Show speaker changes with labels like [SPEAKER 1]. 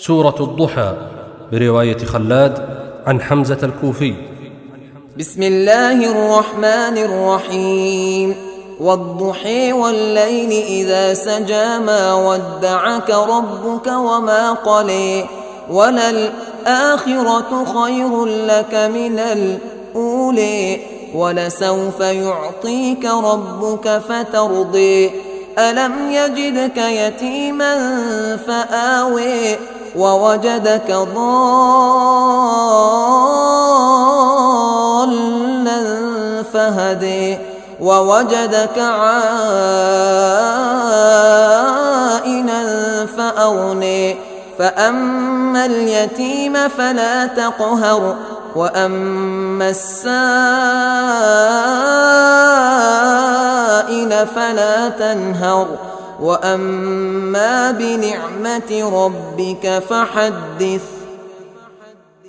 [SPEAKER 1] سورة الضحى برواية خلاد عن حمزة الكوفي.
[SPEAKER 2] بسم الله الرحمن الرحيم. والضحى والليل إذا سجى ما ودعك ربك وما قلى وللآخرة خير لك من الأولى ولسوف يعطيك ربك فترضي ألم يجدك يتيما فآوي ووجدك ضالا فهدي ووجدك عائلا فأغني فأما اليتيم فلا تقهر وأما السائل فلا تنهر وأما بنعمة ربك فحدث.